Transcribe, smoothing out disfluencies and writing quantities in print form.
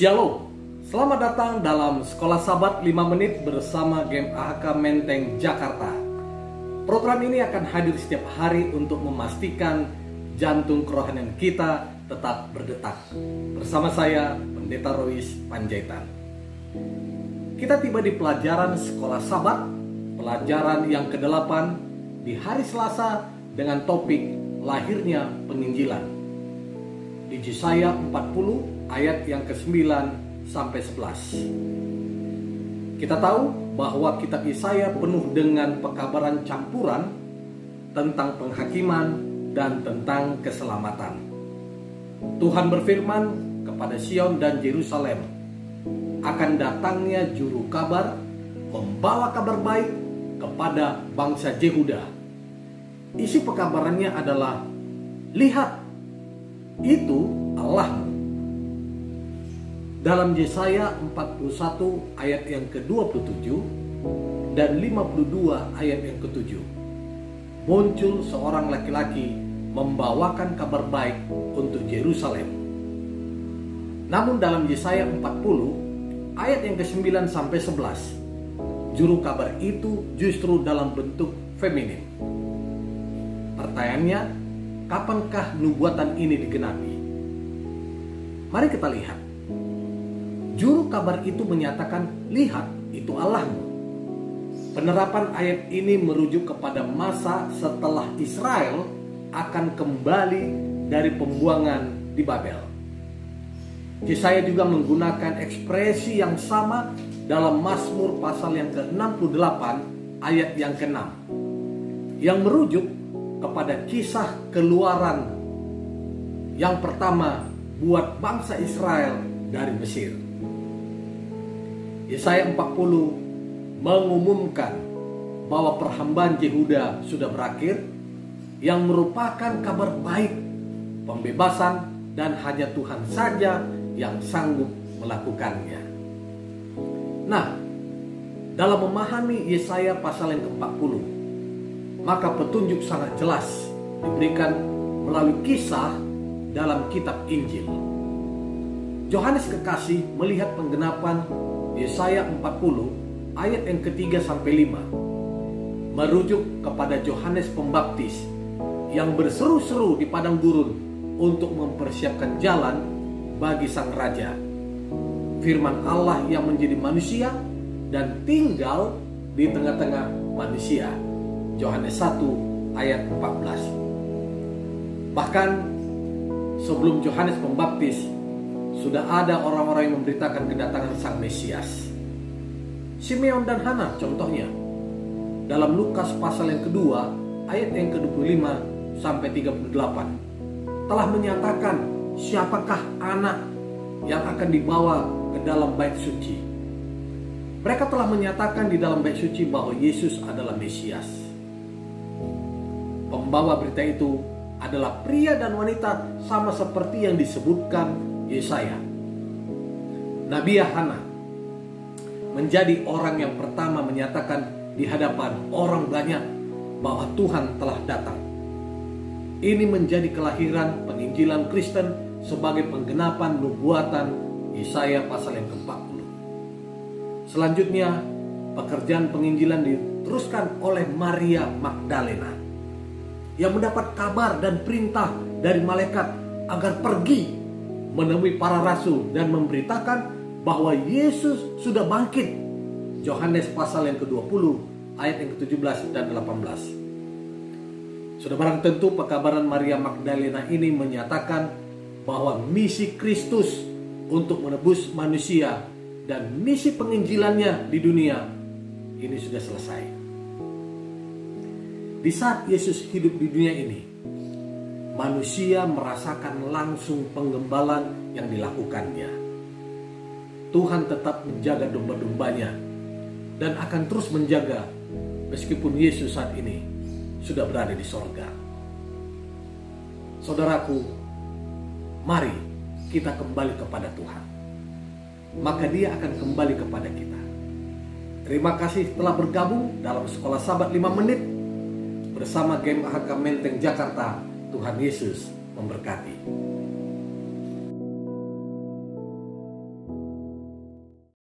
Shalom, selamat datang dalam Sekolah Sabat 5 Menit bersama Game AHK Menteng Jakarta. Program ini akan hadir setiap hari untuk memastikan jantung kerohanian kita tetap berdetak. Bersama saya, Pendeta Rois Panjaitan. Kita tiba di pelajaran Sekolah Sabat, pelajaran yang ke-8 di hari Selasa dengan topik lahirnya penginjilan. Di Yesaya 40 ayat yang ke-9 sampai 11. Kita tahu bahwa kitab Yesaya penuh dengan pekabaran campuran tentang penghakiman dan tentang keselamatan. Tuhan berfirman kepada Sion dan Yerusalem, akan datangnya juru kabar membawa kabar baik kepada bangsa Yehuda. Isi pekabarannya adalah, lihat, itu Allahmu. Dalam Yesaya 41 ayat yang ke-27 dan 52 ayat yang ke-7, muncul seorang laki-laki membawakan kabar baik untuk Yerusalem. Namun dalam Yesaya 40 ayat yang ke-9 sampai 11, juru kabar itu justru dalam bentuk feminin. Pertanyaannya, kapankah nubuatan ini digenapi? Mari kita lihat. Juru kabar itu menyatakan, lihat, itu Allahmu. Penerapan ayat ini merujuk kepada masa setelah Israel akan kembali dari pembuangan di Babel. Yesaya juga menggunakan ekspresi yang sama dalam Mazmur pasal yang ke-68 ayat yang ke-6, yang merujuk kepada kisah keluaran yang pertama buat bangsa Israel dari Mesir. Yesaya 40 mengumumkan bahwa perhambaan Yehuda sudah berakhir, yang merupakan kabar baik, pembebasan, dan hanya Tuhan saja yang sanggup melakukannya. Nah, dalam memahami Yesaya pasal yang ke-40, maka petunjuk sangat jelas diberikan melalui kisah dalam kitab Injil. Yohanes Kekasih melihat penggenapan Yesaya 40 ayat yang ke-3 sampai 5, merujuk kepada Yohanes Pembaptis yang berseru-seru di padang gurun untuk mempersiapkan jalan bagi sang raja. Firman Allah yang menjadi manusia dan tinggal di tengah-tengah manusia. Yohanes 1 ayat 14. Bahkan sebelum Yohanes Pembaptis, sudah ada orang-orang yang memberitakan kedatangan sang Mesias. Simeon dan Hana contohnya. Dalam Lukas pasal yang kedua ayat yang ke-25 sampai 38 telah menyatakan siapakah anak yang akan dibawa ke dalam bait suci. Mereka telah menyatakan di dalam bait suci bahwa Yesus adalah Mesias. Pembawa berita itu adalah pria dan wanita sama seperti yang disebutkan Yesaya. Nabi Hana menjadi orang yang pertama menyatakan di hadapan orang banyak bahwa Tuhan telah datang. Ini menjadi kelahiran penginjilan Kristen sebagai penggenapan nubuatan Yesaya pasal yang ke-40. Selanjutnya, pekerjaan penginjilan diteruskan oleh Maria Magdalena yang mendapat kabar dan perintah dari malaikat agar pergi menemui para rasul dan memberitakan bahwa Yesus sudah bangkit. Yohanes pasal yang ke-20 ayat yang ke-17 dan 18. Sudah barang tentu pekabaran Maria Magdalena ini menyatakan bahwa misi Kristus untuk menebus manusia dan misi penginjilannya di dunia ini sudah selesai. Di saat Yesus hidup di dunia ini, manusia merasakan langsung penggembalan yang dilakukannya. Tuhan tetap menjaga domba-dombanya dan akan terus menjaga meskipun Yesus saat ini sudah berada di sorga. Saudaraku, mari kita kembali kepada Tuhan, maka Dia akan kembali kepada kita. Terima kasih telah bergabung dalam Sekolah Sabat 5 Menit bersama Game AHK Menteng Jakarta. Tuhan Yesus memberkati.